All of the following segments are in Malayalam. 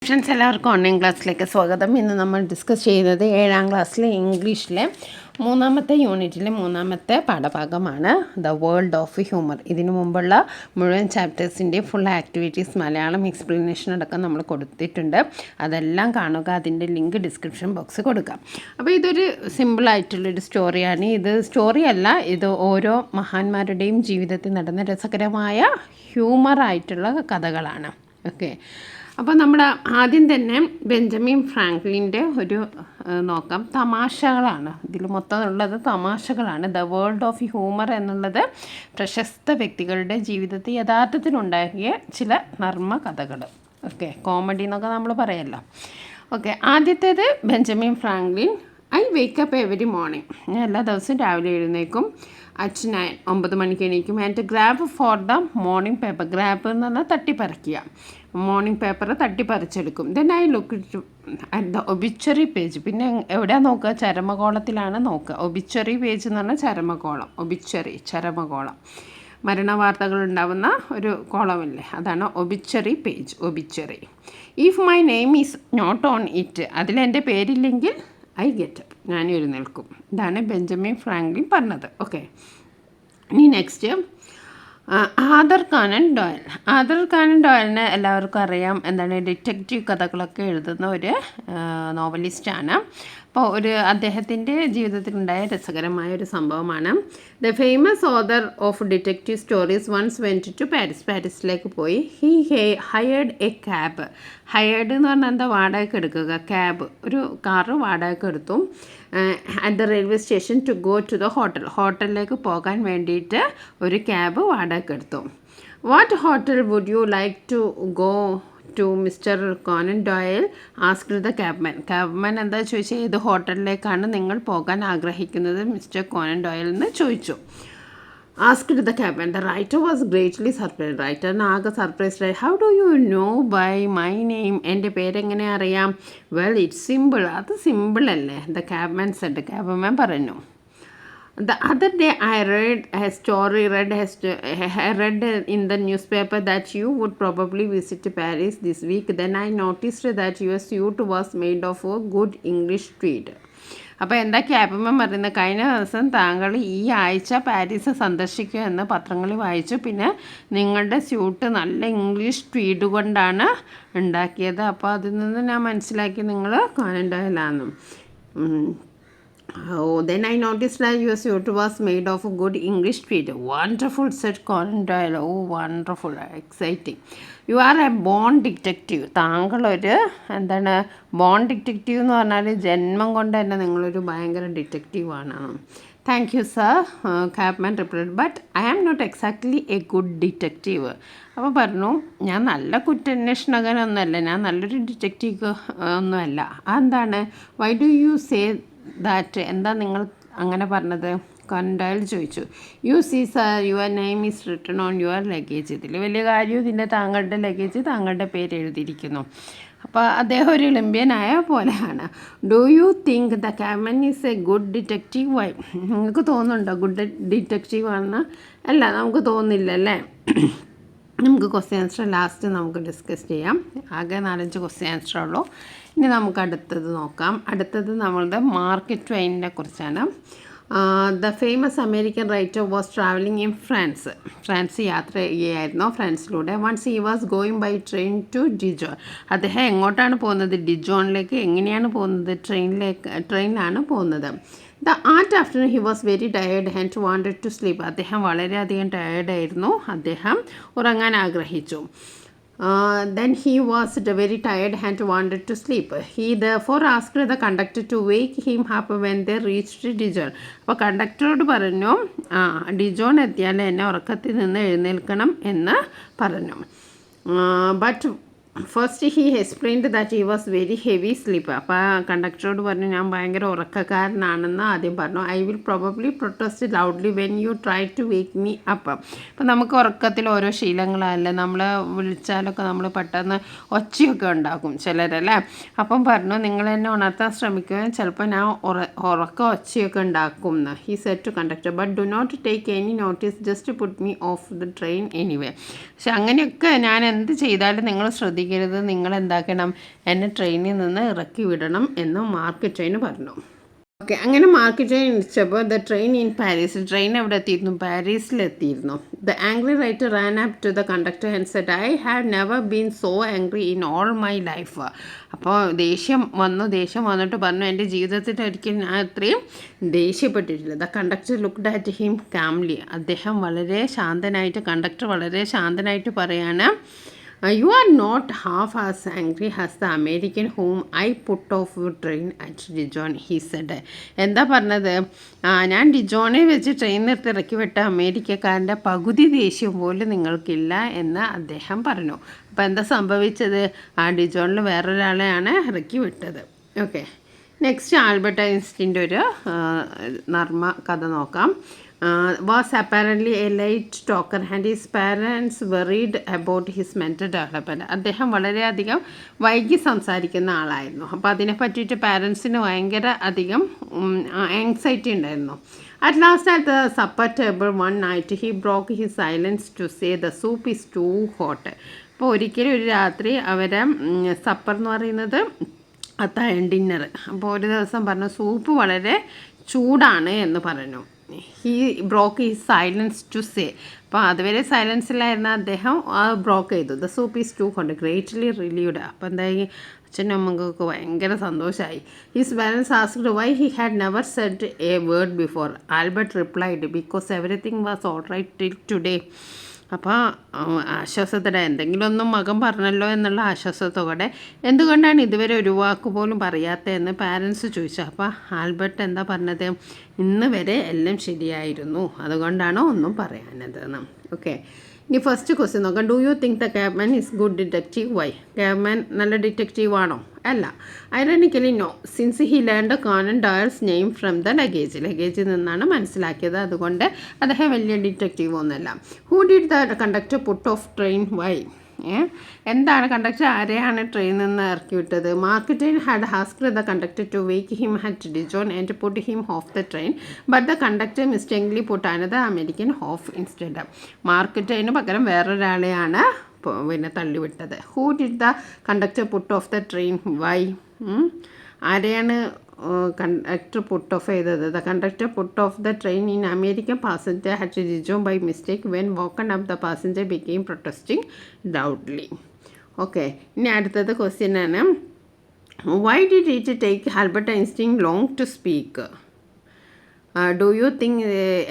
ഫ്രണ്ട്സ്, എല്ലാവർക്കും ഓൺലൈൻ ക്ലാസ്സിലേക്ക് സ്വാഗതം. ഇന്ന് നമ്മൾ ഡിസ്കസ് ചെയ്യുന്നത് 7ാം ക്ലാസ്സിലെ ഇംഗ്ലീഷിലെ 3ാമത്തെ യൂണിറ്റിലെ 3ാമത്തെ പാഠഭാഗമാണ് ദ വേൾഡ് ഓഫ് ഹ്യൂമർ. ഇതിനു മുമ്പുള്ള മുഴുവൻ ചാപ്റ്റേഴ്സിൻ്റെ ഫുൾ ആക്ടിവിറ്റീസ് മലയാളം എക്സ്പ്ലനേഷൻ അടക്കം നമ്മൾ കൊടുത്തിട്ടുണ്ട്. അതെല്ലാം കാണുക. അതിൻ്റെ ലിങ്ക് ഡിസ്ക്രിപ്ഷൻ ബോക്സിൽ കൊടുക്കാം. അപ്പോൾ ഇതൊരു സിമ്പിളായിട്ടുള്ളൊരു സ്റ്റോറിയാണ്. ഇത് സ്റ്റോറിയല്ല, ഇത് ഓരോ മഹാന്മാരുടെയും ജീവിതത്തിൽ നടന്ന രസകരമായ ഹ്യൂമറായിട്ടുള്ള കഥകളാണ്. ഓക്കെ, അപ്പോൾ നമ്മൾ ആദ്യം തന്നെ ബെഞ്ചമിൻ ഫ്രാങ്ക്ലിൻ്റെ ഒരു നോക്കാം. തമാശകളാണ് ഇതിൽ മൊത്തം ഉള്ളത്, തമാശകളാണ്. ദ വേൾഡ് ഓഫ് ഹ്യൂമർ എന്നുള്ളത് പ്രശസ്ത വ്യക്തികളുടെ ജീവിതത്തിൽ യഥാർത്ഥത്തിലുണ്ടാക്കിയ ചില നർമ്മ കഥകൾ. ഓക്കെ, കോമഡി എന്നൊക്കെ നമ്മൾ പറയല്ലോ. ഓക്കെ, ആദ്യത്തേത് Benjamin Franklin. I wake up every morning. ഞാൻ എല്ലാ ദിവസവും രാവിലെ എഴുന്നേക്കും. അറ്റ് 9 മണിക്ക് എണീക്കും. And grab for the morning paper. Grab എന്ന് പറഞ്ഞാൽ തട്ടിപ്പറിക്കുക. മോർണിംഗ് പേപ്പർ തട്ടിപ്പറിച്ചെടുക്കും. Then I look at the obituary page. പിന്നെ എവിടെയാണ് നോക്കുക? ചരമകോളത്തിലാണ് നോക്കുക. ഒബിച്ചറി പേജ് എന്ന് പറഞ്ഞാൽ ചരമകോളം. ഒബിച്ചറി, ചരമകോളം, മരണവാർത്തകൾ ഉണ്ടാവുന്ന ഒരു കോളമില്ലേ, അതാണ് obituary page. Obituary. If my name is not on it, അതിലെൻ്റെ പേരില്ലെങ്കിൽ ഐ ഗെറ്റ് അപ്പ്, ഞാൻ എഴുന്നേൽക്കും. ഇതാണ് ബെഞ്ചമിൻ ഫ്രാങ്ക്ലിൻ പറഞ്ഞത്. ഓക്കെ, ഇനി next Arthur Conan Doyle. Arthur Conan ഡോയലിനെ എല്ലാവർക്കും അറിയാം. എന്താണ്, ഡിറ്റക്റ്റീവ് കഥകളൊക്കെ എഴുതുന്ന ഒരു നോവലിസ്റ്റാണ്. അപ്പോൾ അദ്ദേഹത്തിൻ്റെ ജീവിതത്തിലുണ്ടായ രസകരമായ ഒരു സംഭവമാണ്. The famous author of detective stories once went to Paris. പാരീസിലേക്ക് പോയി. He hired a cab. Hired എന്ന് പറഞ്ഞാൽ എന്താ, വാടകയ്ക്ക് എടുക്കുക. ക്യാബ്, ഒരു കാറ് വാടകയ്ക്ക് എടുത്തു. At the railway station to go to the hotel. ഹോട്ടലിലേക്ക് പോകാൻ വേണ്ടിയിട്ട് ഒരു ക്യാബ് വാടകയ്ക്ക് എടുത്തു. What hotel would you like to go to Mister Conan Doyle asked the cabman. Cabman എന്താ ചോദിച്ചാൽ, ഏത് ഹോട്ടലിലേക്കാണ് നിങ്ങൾ പോകാൻ ആഗ്രഹിക്കുന്നത് മിസ്റ്റർ കോനൻ ഡോയൽ എന്ന് ചോദിച്ചു. Asked the cabman. The writer was greatly surprised. റൈറ്ററിന് ആകെ സർപ്രൈസ്ഡ് ആയി. How do you know by my name? എൻ്റെ പേരെങ്ങനെ അറിയാം? Well, it's simple. അത് സിമ്പിളല്ലേ? The ക്യാബ്മാൻ Z. ക്യാബ്മാൻ പറഞ്ഞു. The other day I read in the newspaper that you would probably visit Paris this week. Then I noticed that your suit was made of a good English tweed. അപ്പോൾ എന്താ ക്യാബ്മാൻ പറയുന്നത്? കഴിഞ്ഞ ദിവസം താങ്കൾ ഈ ആഴ്ച പാരീസ് സന്ദർശിക്കുമെന്ന് പത്രങ്ങളിൽ വായിച്ചു. പിന്നെ നിങ്ങളുടെ സ്യൂട്ട് നല്ല ഇംഗ്ലീഷ് ട്വീഡ് കൊണ്ടാണ് ഉണ്ടാക്കിയത്. അപ്പോൾ അതിൽ നിന്ന് ഞാൻ മനസ്സിലാക്കി നിങ്ങൾ Konan ഡോയലാണെന്നും. Oh, then I noticed that your suit was made of a good English tweed. Wonderful, said Conan Doyle. Oh, wonderful, exciting. You are a born detective. താങ്കൾ ഒരു എന്താണ്, ബോൺ ഡിറ്റക്റ്റീവ് എന്ന് പറഞ്ഞാൽ ജന്മം കൊണ്ട് തന്നെ നിങ്ങളൊരു ഭയങ്കര ഡിറ്റക്റ്റീവാണ്. Thank you sir, cabman replied. But I am not exactly a good detective. അപ്പോൾ പറഞ്ഞു, ഞാൻ നല്ല കുറ്റാന്വേഷണകനൊന്നുമല്ല, ഞാൻ നല്ലൊരു ഡിറ്റക്റ്റീവ് ഒന്നുമല്ല. അതെന്താണ്? Why do you say that? എന്താ നിങ്ങൾ അങ്ങനെ പറഞ്ഞത്? കോനൻ ഡോയൽ ചോദിച്ചു. You see sir, your name is written on your luggage. ഇതിൽ വലിയ കാര്യം ഇതിൻ്റെ താങ്കളുടെ ലഗേജ് താങ്കളുടെ പേര് എഴുതിയിരിക്കുന്നു. അപ്പോൾ അദ്ദേഹം ഒരു ഒളിമ്പ്യനായ പോലെയാണ്. Do you think the cabman is a good detective? Why? നിങ്ങൾക്ക് തോന്നുന്നുണ്ടോ ഗുഡ് ഡിറ്റക്റ്റീവ് ആണെന്ന്? അല്ല, നമുക്ക് തോന്നുന്നില്ല അല്ലേ? നമുക്ക് ക്വസ്റ്റ്യൻ ആൻസർ ലാസ്റ്റ് നമുക്ക് ഡിസ്കസ് ചെയ്യാം. ആകെ 4-5 ക്വസ്റ്റ്യൻ ആൻസർ ഉള്ളൂ. ഇനി നമുക്ക് അടുത്തത് നോക്കാം. അടുത്തത് നമ്മളുടെ മാർക്ക് ട്വെയിനിനെ കുറിച്ചാണ്. The famous American writer was travelling in France. France യാത്ര ചെയ്യുകയായിരുന്നു, ഫ്രാൻസിലൂടെ. Once he was going by train to Dijon. അദ്ദേഹം എങ്ങോട്ടാണ് പോകുന്നത്? ഡിജോണിലേക്ക്. എങ്ങനെയാണ് പോകുന്നത്? ട്രെയിനിലാണ് പോകുന്നത്. The afternoon he was very tired and wanted to sleep. അദ്ദേഹം വളരെയധികം ടയേർഡായിരുന്നു. അദ്ദേഹം ഉറങ്ങാൻ ആഗ്രഹിച്ചു. Then he was very tired and wanted to sleep. He therefore asked the conductor to wake him up when they reached Dijon. അപ്പോൾ കണ്ടക്ടറോട് പറഞ്ഞു, ഡിജോൺ എത്തിയാൽ എന്നെ ഉറക്കത്തിൽ നിന്ന് എഴുന്നേൽക്കണം എന്ന് പറഞ്ഞു. But first he explained that he was very heavy sleep. അപ്പോൾ കണ്ടക്ടറോട് പറഞ്ഞു, ഞാൻ ഭയങ്കര ഉറക്കക്കാരനാണെന്ന് ആദ്യം പറഞ്ഞു. I will probably protest loudly when you try to wake me up. അപ്പോൾ നമുക്ക് ഉറക്കത്തിൽ ഓരോ ശീലങ്ങളല്ലേ, നമ്മൾ വിളിച്ചാലൊക്കെ നമ്മൾ പെട്ടെന്ന് ഒച്ചയൊക്കെ ഉണ്ടാക്കും ചിലരല്ലേ. അപ്പം പറഞ്ഞു, നിങ്ങൾ എന്നെ ഉണർത്താൻ ശ്രമിക്കുകയും ചിലപ്പോൾ ഞാൻ ഉറക്ക ഒച്ചയൊക്കെ ഉണ്ടാക്കും എന്ന്. He said to conductor, but do not take any notice, just put me off the train anyway. പക്ഷെ അങ്ങനെയൊക്കെ ഞാൻ എന്ത് ചെയ്താലും നിങ്ങൾ ശ്രദ്ധിക്കുക, ചെയ്യിക്കരുത്, നിങ്ങൾ എന്താക്കണം, എന്നെ ട്രെയിനിൽ നിന്ന് ഇറക്കി വിടണം എന്ന് മാർക്ക് ട്വെയിൻ പറഞ്ഞു. ഓക്കെ, അങ്ങനെ മാർക്ക് ട്വെയിൻ വിളിച്ചപ്പോൾ the train in Paris, train എവിടെ എത്തിയിരുന്നു, പാരീസിലെത്തിയിരുന്നു. The angry writer ran up to the conductor and said I have never been so angry in all my life. അപ്പോൾ ദേഷ്യം വന്നിട്ട് പറഞ്ഞു, എൻ്റെ ജീവിതത്തിൽ ഒരിക്കലും ഞാൻ ഇത്രയും ദേഷ്യപ്പെട്ടിട്ടില്ല. The conductor looked at him calmly, അദ്ദേഹം കണ്ടക്ടർ വളരെ ശാന്തനായിട്ട് പറയാണ്, you are not half as angry as the American whom I put off train at Dijon, he said. എന്താ പറഞ്ഞത്, ഞാൻ ഡിജോണിൽ വെച്ച് ട്രെയിൻ നിർത്തി ഇറക്കി വിട്ട അമേരിക്കക്കാരൻ്റെ പകുതി ദേഷ്യം പോലും നിങ്ങൾക്കില്ല എന്ന് അദ്ദേഹം പറഞ്ഞു. അപ്പോൾ എന്താ സംഭവിച്ചത്, ആ ഡിജോണിൽ വേറൊരാളെയാണ് ഇറക്കി വിട്ടത്. ഓക്കെ, നെക്സ്റ്റ് ആൽബർട്ട് ഐൻസ്റ്റീൻ്റെ ഒരു നർമ്മ കഥ നോക്കാം. Was apparently a late talker and his parents worried about his mental development. അദ്ദേഹം വളരെയധികം വൈകി സംസാരിക്കുന്ന ആളായിരുന്നു. അപ്പോൾ അതിനെ പറ്റിയിട്ട് പാരൻസിന് ഭയങ്കര അധികം ആങ്സൈറ്റി ഉണ്ടായിരുന്നു. At last at the supper table one night he broke his silence to say the soup is too hot. അപ്പോൾ ഒരിക്കലും ഒരു രാത്രി അവരെ സപ്പർ എന്ന് പറയുന്നത് അത്താഴം ഡിന്നർ, അപ്പോൾ ഒരു ദിവസം പറഞ്ഞു സൂപ്പ് വളരെ ചൂടാണ് എന്ന് പറഞ്ഞു. ഹീ ബ്രോക്ക് ഈ സൈലൻസ് ടു സേ, അപ്പോൾ അതുവരെ സൈലൻസിലായിരുന്ന അദ്ദേഹം ബ്രോക്ക് ചെയ്തു. The soup is too cold greatly relieved. അപ്പോൾ എന്തായി, അച്ഛനും അമ്മക്കൊക്കെ ഭയങ്കര സന്തോഷമായി. His parents asked why he had never said a word before. Albert replied because everything was all right till today. അപ്പോൾ ആശ്വാസത്തോടെ എന്തെങ്കിലും ഒന്നും മകൻ പറഞ്ഞല്ലോ എന്നുള്ള ആശ്വാസത്തോടെ എന്തുകൊണ്ടാണ് ഇതുവരെ ഒരു വാക്ക് പോലും പറയാത്തതെന്ന് പാരൻസ് ചോദിച്ചു. അപ്പോൾ ആൽബർട്ട് എന്താ പറഞ്ഞത്, ഇന്ന് വരെ എല്ലാം ശരിയായിരുന്നു, അതുകൊണ്ടാണ് ഒന്നും പറയാനതെന്ന്. ഓക്കെ, ഇനി ഫസ്റ്റ് ക്വസ്റ്റ്യൻ നോക്കാം. Do you think the cabman is good detective? Why? Cabman നല്ല ഡിറ്റക്റ്റീവ് ആണോ? അല്ല. Ironically no, since he learned Conan Doyle's name from the ലഗേജിൽ നിന്നാണ് മനസ്സിലാക്കിയത്, അതുകൊണ്ട് അദ്ദേഹം വലിയ ഡിറ്റക്റ്റീവ് ഒന്നുമല്ല. Who did the conductor put off train? Why? എന്താണ് കണ്ടക്ടർ ആരെയാണ് ട്രെയിനിൽ നിന്ന് ഇറക്കി വിട്ടത്? Mark Twain had asked the conductor to wake him at Dijon and put him off the train, but the conductor mistakenly put another American off instead. Mark ട്വെയിന് പകരം വേറൊരാളെയാണ് പിന്നെ തള്ളിവിട്ടത്. Who did the conductor put off the train? Why? ആരെയാണ് കണ്ടക്ടർ പുട്ട് ഓഫ് ചെയ്തത്? The conductor put off the train in American passenger at Dijon by mistake when woken up the passenger became protesting loudly. Okay, ഇനി അടുത്തത് ക്വസ്റ്റ്യൻ ആണ്, why did it take Albert Einstein long to speak? Do you think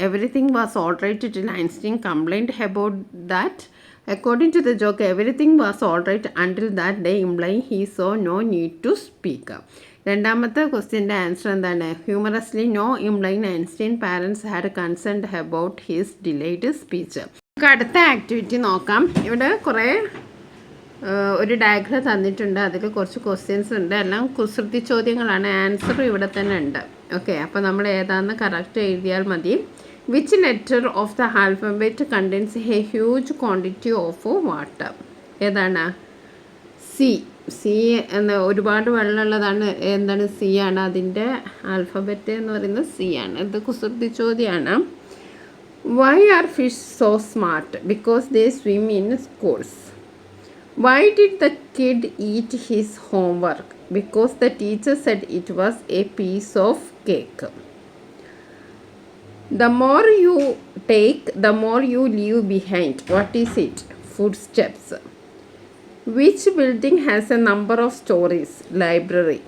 everything was all right till Einstein complained about that? According to the joke, everything was all right until that day, implying he saw no need to speak. രണ്ടാമത്തെ ക്വസ്റ്റ്യൻ്റെ ആൻസർ എന്താണ്? Humorously no, implying Einstein parents had concerned about his delayed speech. നമുക്ക് അടുത്ത ആക്ടിവിറ്റി നോക്കാം. ഇവിടെ കുറേ ഒരു ഡയഗ്രം തന്നിട്ടുണ്ട്, അതിൽ കുറച്ച് ക്വസ്റ്റ്യൻസ് ഉണ്ട്, എല്ലാം കുസൃതി ചോദ്യങ്ങളാണ്. ആൻസർ ഇവിടെ തന്നെ ഉണ്ട്. ഓക്കെ, അപ്പോൾ നമ്മൾ ഏതാണെന്ന് കറക്റ്റ് എഴുതിയാൽ മതി. Which letter of the alphabet contains a huge quantity of water? ഏതാണ്? സി. സി എന്ന ഒരുപാട് വെള്ളമുള്ളതാണ്. എന്താണ്? സി ആണ്. അതിൻ്റെ ആൽഫബറ്റ് എന്ന് പറയുന്നത് സി ആണ്. ഇത് കുസൃതി ചോദ്യമാണ്. Why are fish so smart? Because they swim in schools. Why did the kid eat his homework? Because the teacher said it was a piece of cake. The more you take, the more you leave behind. What is it? Footsteps. Which building has a number of stories? Library.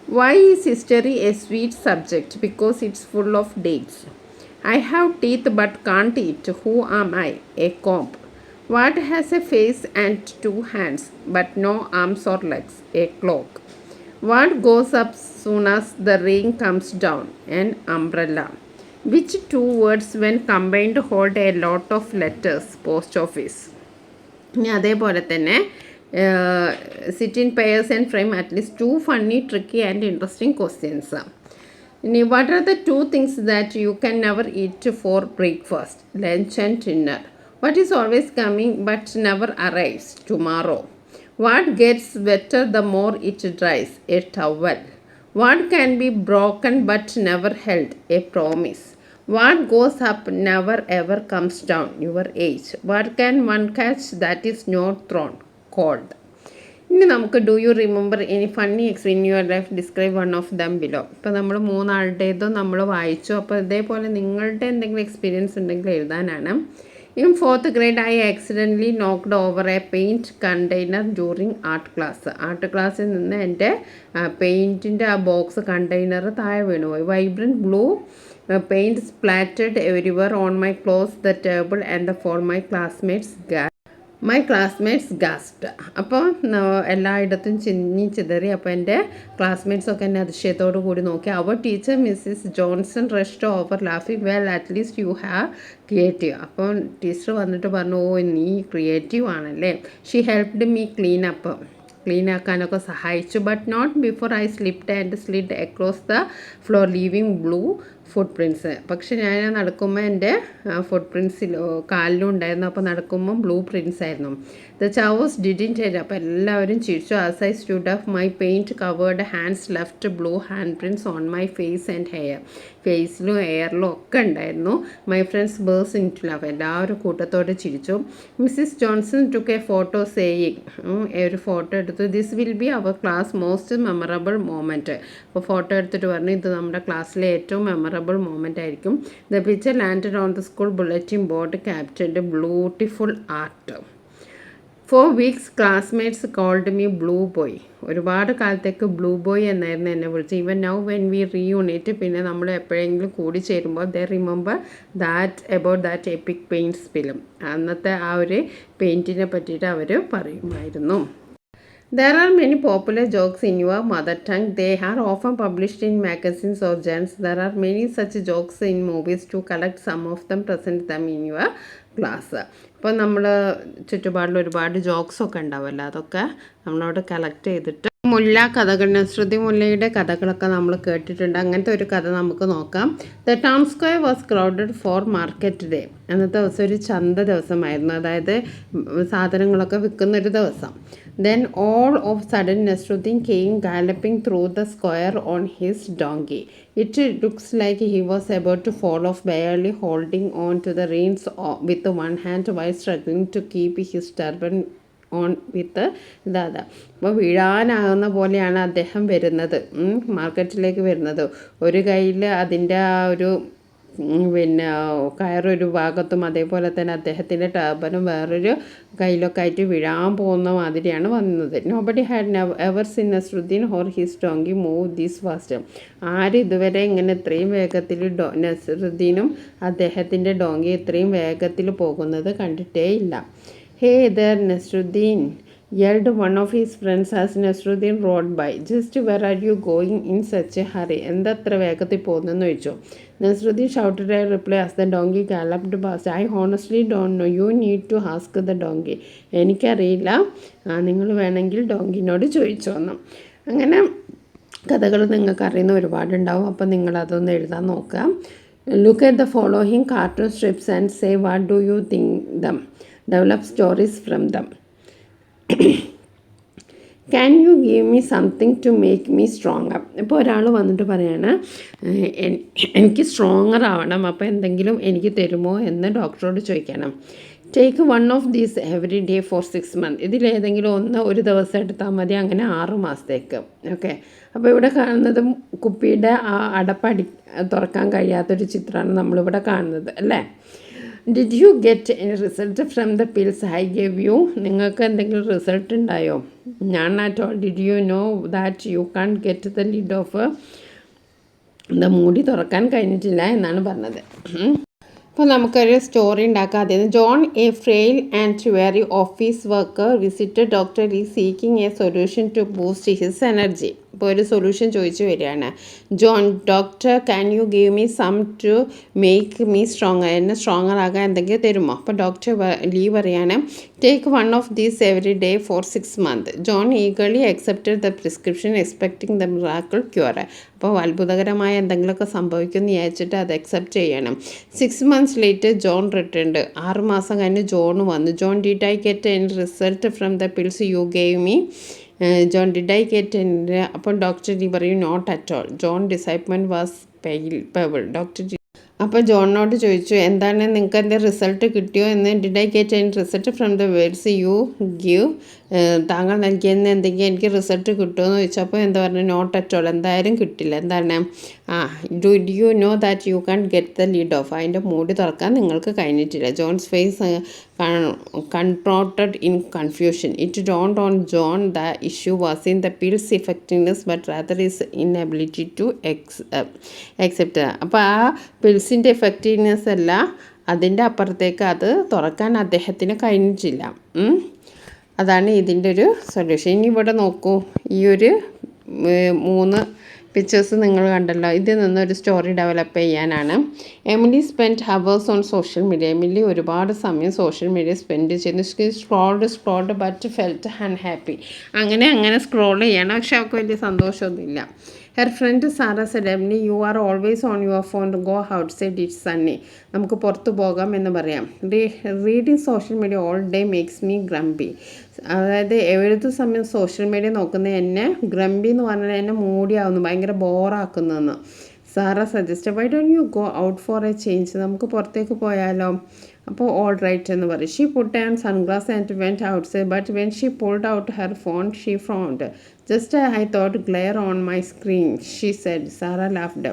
Why is history a sweet subject? Because it's full of dates. I have teeth but can't eat. Who am I? A comb. What has a face and two hands but no arms or legs? A clock. What goes up soon as the rain comes down? An umbrella. Which two words when combined hold a lot of letters? Post office. ഇനി അതേപോലെ തന്നെ sit in pairs and frame at least 2 funny tricky and interesting questions. ഇനി what are the 2 things that you can never eat for breakfast? Lunch and dinner. What is always coming but never arrives? Tomorrow. What gets wetter the more it dries? A towel. What can be broken but never held? A promise. What goes up never ever comes down? Your age. What can one catch that is not thrown? Cold. ഇനി നമുക്ക് do you remember any funny experience in your life describe one of them below. ഇപ്പോൾ നമ്മൾ മൂന്നാളുടേതും നമ്മൾ വായിച്ചു. അപ്പോൾ ഇതേപോലെ നിങ്ങളുടെ എന്തെങ്കിലും എക്സ്പീരിയൻസ് ഉണ്ടെങ്കിൽ എഴുതാനാണ്. In 4th grade I accidentally knocked over a paint container during art class. Art ക്ലാസ്സിൽ നിന്ന് എൻ്റെ പെയിൻറ്റിൻ്റെ ആ ബോക്സ് കണ്ടെയ്നർ താഴെ വീണുപോയി. Vibrant blue paint splattered everywhere on my clothes, the table and the floor. My classmates gasped. അപ്പോൾ എല്ലായിടത്തും ചിതറി. അപ്പോൾ എൻ്റെ ക്ലാസ്മേറ്റ്സൊക്കെ എന്നെ അതിശയത്തോടു കൂടി നോക്കി. Our teacher Mrs Johnson rushed over ലാഫിങ്, well at least you have creative. അപ്പോൾ ടീച്ചർ വന്നിട്ട് പറഞ്ഞു, ഓ നീ ക്രിയേറ്റീവ് ആണല്ലേ. ഷീ ഹെൽപ്ഡ് മീ ക്ലീൻ ആക്കാനൊക്കെ സഹായിച്ചു. But not before I slipped and slid across the floor leaving blue foot prints. പക്ഷെ ഞാൻ നടക്കുമ്പോൾ എൻ്റെ ഫുട് പ്രിൻറ്റ്സിൽ കാലിലും ഉണ്ടായിരുന്നു. അപ്പോൾ നടക്കുമ്പോൾ ബ്ലൂ പ്രിൻറ്റ്സ് ആയിരുന്നു. The shivers didn't change. അപ്പോൾ എല്ലാവരും ചിരിച്ചു. As I stood up my paint covered hands left blue hand prints on my face and hair. ഫേസിലും എയറിലും ഒക്കെ ഉണ്ടായിരുന്നു. My friends burst into love. എല്ലാവരും കൂട്ടത്തോടെ ചിരിച്ചു. Mrs Johnson took a photo saying, ഒരു ഫോട്ടോ എടുത്തു, this will be our class most memorable moment. അപ്പോൾ ഫോട്ടോ എടുത്തിട്ട് പറഞ്ഞു, ഇത് നമ്മുടെ ക്ലാസ്സിലെ ഏറ്റവും മെമ്മറബിൾ മൊമെൻ്റ് ആയിരിക്കും. The picture landed on the school bulletin board captioned beautiful art. 4 weeks classmates called me blue boy. ഒരുപാട് കാലത്തേക്ക് ബ്ലൂ ബോയ് എന്നായിരുന്നു എന്നെ വിളിച്ചത്. Even now when we reunite, പിന്നെ നമ്മൾ എപ്പോഴെങ്കിലും കൂടി ചേരുമ്പോൾ they remember about that epic paints film. അന്നത്തെ ആ ഒരു പെയിൻറ്റിനെ പറ്റിയിട്ട് അവർ പറയുമായിരുന്നു. There are many popular jokes in your mother tongue. They are often published in magazines or journals. There are many such jokes in movies. To collect some of them, present them in your class. അപ്പോൾ നമ്മൾ ചുറ്റുപാടിൽ ഒരുപാട് ജോക്സൊക്കെ ഉണ്ടാവുമല്ലോ, അതൊക്കെ നമ്മളോട് കളക്ട് ചെയ്തിട്ട് മുല്ല കഥകൾ, നസ്രുദ്ദീൻ മുല്ലയുടെ കഥകളൊക്കെ നമ്മൾ കേട്ടിട്ടുണ്ട്. അങ്ങനത്തെ ഒരു കഥ നമുക്ക് നോക്കാം. The town square was crowded for market day. അന്നത്തെ ദിവസം ഒരു ചന്ത ദിവസമായിരുന്നു, അതായത് സാധനങ്ങളൊക്കെ വിൽക്കുന്നൊരു ദിവസം. Then all of sudden Nasruddin came galloping through the square on his donkey. It looks like he was about to fall off, barely holding on to the reins with one hand while struggling to keep his turban on with the other. അപ്പോൾ വീഴാനാകുന്ന പോലെയാണ് അദ്ദേഹം വരുന്നത്, മാർക്കറ്റിലേക്ക് വരുന്നത്. ഒരു കയ്യിൽ അതിൻ്റെ ആ ഒരു പിന്നെ കയറൊരു ഭാഗത്തും അതേപോലെ തന്നെ അദ്ദേഹത്തിൻ്റെ ടർബനും വേറൊരു കയ്യിലൊക്കെ ആയിട്ട് വീഴാൻ പോകുന്ന മാതിരിയാണ് വന്നത്. Nobody had ever seen Nasruddin or his donkey move this fast. ആരും ഇതുവരെ ഇങ്ങനെ ഇത്രയും വേഗത്തിൽ നസ്രുദ്ദീനും അദ്ദേഹത്തിൻ്റെ ഡോങ്കി ഇത്രയും വേഗത്തിൽ പോകുന്നത് കണ്ടിട്ടേ ഇല്ല. Hey there Nasruddin, yelled one of his friends as Nasruddin rode by. Just where are you going in such a hurry? എന്താ അത്ര വേഗത്തിൽ പോകുന്നതെന്ന് ചോദിച്ചു. Nasruddin shouted a reply as the donkey galloped past. I honestly don't know. You need to ask the donkey. എനിക്കറിയില്ല, നിങ്ങൾ വേണമെങ്കിൽ ഡോങ്കിനോട് ചോദിച്ചോണം. അങ്ങനെ കഥകൾ നിങ്ങൾക്ക് അറിയുന്ന ഒരുപാടുണ്ടാവും. അപ്പം നിങ്ങളതൊന്ന് എഴുതാൻ നോക്കുക. Look at the following cartoon strips and say what do you think them. Develop stories from them. Can you give me something to make me stronger? ഇപ്പോൾ ഒരാൾ വന്നിട്ട് പറയാണ്, എനിക്ക് സ്ട്രോങ്ങർ ആവണം, അപ്പോൾ എന്തെങ്കിലും എനിക്ക് തരുമോ എന്ന് ഡോക്ടറോട് ചോദിക്കണം. Take one of these every day for 6 months. ഇതിലേതെങ്കിലും ഒന്ന് ഒരു ദിവസം എടുത്താൽ മതി, അങ്ങനെ 6 മാസത്തേക്ക്. ഓക്കെ, അപ്പോൾ ഇവിടെ കാണുന്നത് കുപ്പിയുടെ ആ അടപ്പടി തുറക്കാൻ കഴിയാത്തൊരു ചിത്രമാണ് നമ്മളിവിടെ കാണുന്നത് അല്ലേ. Did you get any result from the pills I gave you? നിങ്ങൾക്ക് എന്തെങ്കിലും റിസൾട്ട് ഉണ്ടായോ? ഞാൻ at all. Did you know that you can't get the lid off the മൂടി തുറക്കാൻ കഴിഞ്ഞിട്ടില്ല എന്നാണ് പറഞ്ഞത്. അപ്പോൾ നമുക്കൊരു സ്റ്റോറി ഉണ്ടാക്കാം. അതിന് John a frail and very office worker visited doctor ഈ seeking a solution to boost his energy. ഇപ്പോൾ ഒരു സൊല്യൂഷൻ ചോദിച്ചു വരികയാണ്. John, doctor can you give me some to make me stronger? എന്നെ സ്ട്രോങ്ങർ ആകാൻ എന്തെങ്കിലും തരുമോ? അപ്പോൾ ഡോക്ടർ ലീ പറയാണ്, take one of these every day for 6 months. John eagerly accepted the prescription expecting the miracle cure. അപ്പോൾ അത്ഭുതകരമായ എന്തെങ്കിലുമൊക്കെ സംഭവിക്കുമെന്ന് വിചാരിച്ചിട്ട് അത് അക്സെപ്റ്റ് ചെയ്യണം. 6 months later ജോൺ റിട്ടേൺഡ്. 6 മാസം കഴിഞ്ഞ് ജോൺ വന്നു. John, did I get any result from the pills you gave me? John, did I get എൻ്റെ? അപ്പോൾ ഡോക്ടർ ജി പറയും, not at all. John disappointment was palpable. Doctor ji അപ്പോൾ ജോണിനോട് ചോദിച്ചു, എന്താണ് നിങ്ങൾക്ക് എൻ്റെ റിസൾട്ട് കിട്ടിയോ എന്ന്. Did I get any result from the words you give, താങ്കൾ നൽകിയെന്ന് എന്തെങ്കിലും എനിക്ക് റിസൾട്ട് കിട്ടുമോ എന്ന് ചോദിച്ചപ്പോൾ എന്താ പറഞ്ഞത്, നോട്ട് അറ്റ് ഓൾ, എന്തായാലും കിട്ടില്ല. എന്താണ്, do you know that you can get the lid off, അതിൻ്റെ മൂടി തുറക്കാൻ നിങ്ങൾക്ക് കഴിഞ്ഞിട്ടില്ല. John's face contorted in confusion. It dawned on John the issue was in the pills effectiveness but rather his inability to accept. അപ്പോൾ ആ പിൽസിൻ്റെ എഫക്റ്റീവ്നെസ് അല്ല, അതിൻ്റെ അപ്പുറത്തേക്ക് അത് തുറക്കാൻ അദ്ദേഹത്തിന് കഴിഞ്ഞിട്ടില്ല. അതാണ് ഇതിൻ്റെ ഒരു സൊല്യൂഷൻ. ഇനി ഇവിടെ നോക്കൂ, ഈ ഒരു 3 പിക്ചേഴ്സ് നിങ്ങൾ കണ്ടല്ലോ, ഇതിൽ നിന്നൊരു സ്റ്റോറി ഡെവലപ്പ് ചെയ്യാനാണ്. Emily spend hours on social media. Emily ഒരുപാട് സമയം സോഷ്യൽ മീഡിയ സ്പെൻഡ് ചെയ്യുന്നു. Scrolled but felt unhappy. അങ്ങനെ സ്ക്രോൾ ചെയ്യണം, പക്ഷെ അവർക്ക് വലിയ സന്തോഷമൊന്നുമില്ല. Her friend Sara said, Emily you are always on your phone, go outside, it's sunny. നമുക്ക് പുറത്ത് പോകാം എന്ന് പറയാം. Reading social media all day makes me grumpy. അതായത് ഏത് സമയം സോഷ്യൽ മീഡിയ നോക്കുന്നത് എന്നെ ഗ്രംബി എന്ന് പറഞ്ഞാൽ എന്നെ മൂടിയാവുന്നു, ഭയങ്കര ബോറാക്കുന്നതെന്ന്. Sara suggest, why don't you go out for a change, നമുക്ക് പുറത്തേക്ക് പോയാലോ? അപ്പോൾ ഓൾ റൈറ്റ് എന്ന് പറയും. She put on sunglass and went outside but when she pulled out her phone she frowned. Just I thought glare on my screen, she said. Sara laughed.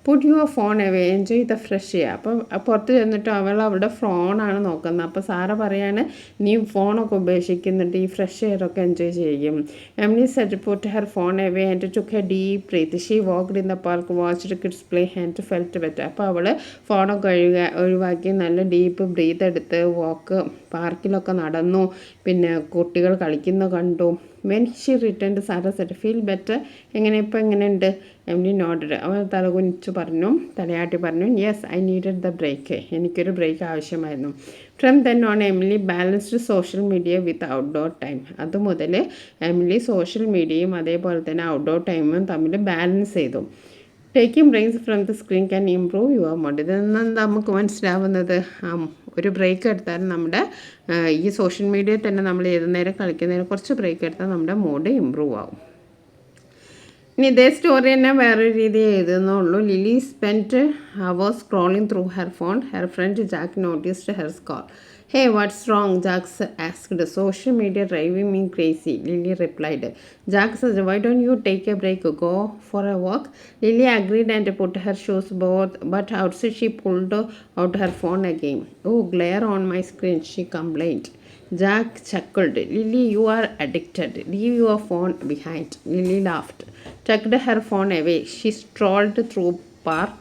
Put your phone away, enjoy the fresh air. അപ്പം പുറത്ത് ചെന്നിട്ട് അവളുടെ ഫോണാണ് നോക്കുന്നത്. അപ്പോൾ സാറ പറയാണ്, നീ ഫോണൊക്കെ ഉപേക്ഷിക്കുന്നുണ്ട്, ഈ ഫ്രഷ് എയറൊക്കെ എൻജോയ് ചെയ്യും. Emily said put her phone away and took a deep breath. She walked in the park, watched kids play and felt better. അപ്പോൾ അവൾ ഫോണൊക്കെ ഒഴിവാക്കി നല്ല ഡീപ്പ് ബ്രീത്ത് എടുത്ത് പാർക്കിലൊക്കെ നടന്നു, പിന്നെ കുട്ടികൾ കളിക്കുന്ന കണ്ടു. When she returned Sara said, feel better, ഇപ്പോൾ എങ്ങനെയുണ്ട്? Emily nodded. അവൾ തലയാട്ടി പറഞ്ഞു, yes I needed the break, എനിക്കൊരു ബ്രേക്ക് ആവശ്യമായിരുന്നു. From then on Emily balanced social media with outdoor time. അതുമുതൽ എമിലി സോഷ്യൽ മീഡിയയും അതേപോലെ തന്നെ ഔട്ട്ഡോർ ടൈമും തമ്മിൽ ബാലൻസ് ചെയ്തു. Taking breaks from the screen can improve your mood. ഇതെന്ന് നമുക്ക് മനസ്സിലാവുന്നത്, ഒരു ബ്രേക്ക് എടുത്താൽ നമ്മുടെ ഈ സോഷ്യൽ മീഡിയയിൽ തന്നെ നമ്മൾ ഏത് നേരം കളിക്കുന്നതിന് കുറച്ച് ബ്രേക്ക് എടുത്താൽ നമ്മുടെ മൂഡ് ഇമ്പ്രൂവ് ആവും. ഇനി ഇതേ സ്റ്റോറി തന്നെ വേറൊരു രീതി എഴുതുന്നുള്ളൂ. Lily spent hours scrolling through her phone. Her friend Jack noticed her scowl. Hey, what's wrong? Jack asked. Social media driving me crazy, Lily replied. Jack said, why don't you take a break, go for a walk? Lily agreed and put her shoes both, but outside she pulled out her phone again. Oh, glare on my screen, she complained. Jack chuckled. Lily, you are addicted. Leave your phone behind. Lily laughed, tucked her phone away. She strolled through park.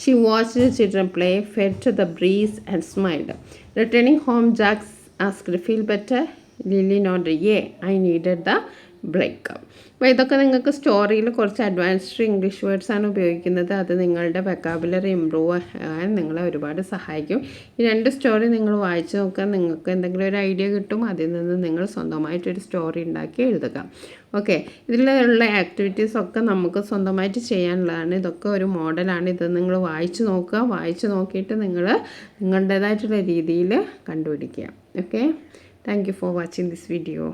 She watched the children play, fed to the breeze and smiled. Returning home, Jack asked, feel better? Lily nodded, yeah, I needed the break. അപ്പോൾ ഇതൊക്കെ നിങ്ങൾക്ക് സ്റ്റോറിയിൽ കുറച്ച് അഡ്വാൻസ്ഡ് ഇംഗ്ലീഷ് വേർഡ്സാണ് ഉപയോഗിക്കുന്നത്. അത് നിങ്ങളുടെ വെക്കാബുലറി ഇമ്പ്രൂവ് ആകാൻ നിങ്ങളെ ഒരുപാട് സഹായിക്കും. ഈ 2 സ്റ്റോറി നിങ്ങൾ വായിച്ച് നോക്കുക, നിങ്ങൾക്ക് എന്തെങ്കിലും ഒരു ഐഡിയ കിട്ടും. അതിൽ നിന്ന് നിങ്ങൾ സ്വന്തമായിട്ടൊരു സ്റ്റോറി ഉണ്ടാക്കി എഴുതുക. ഓക്കെ, ഇതിലുള്ള ആക്ടിവിറ്റീസൊക്കെ നമുക്ക് സ്വന്തമായിട്ട് ചെയ്യാനുള്ളതാണ്. ഇതൊക്കെ ഒരു മോഡലാണ്. ഇത് നിങ്ങൾ വായിച്ച് നോക്കുക. വായിച്ച് നോക്കിയിട്ട് നിങ്ങൾ നിങ്ങളുടേതായിട്ടുള്ള രീതിയിൽ കണ്ടുപിടിക്കുക. Okay, thank you for watching this video.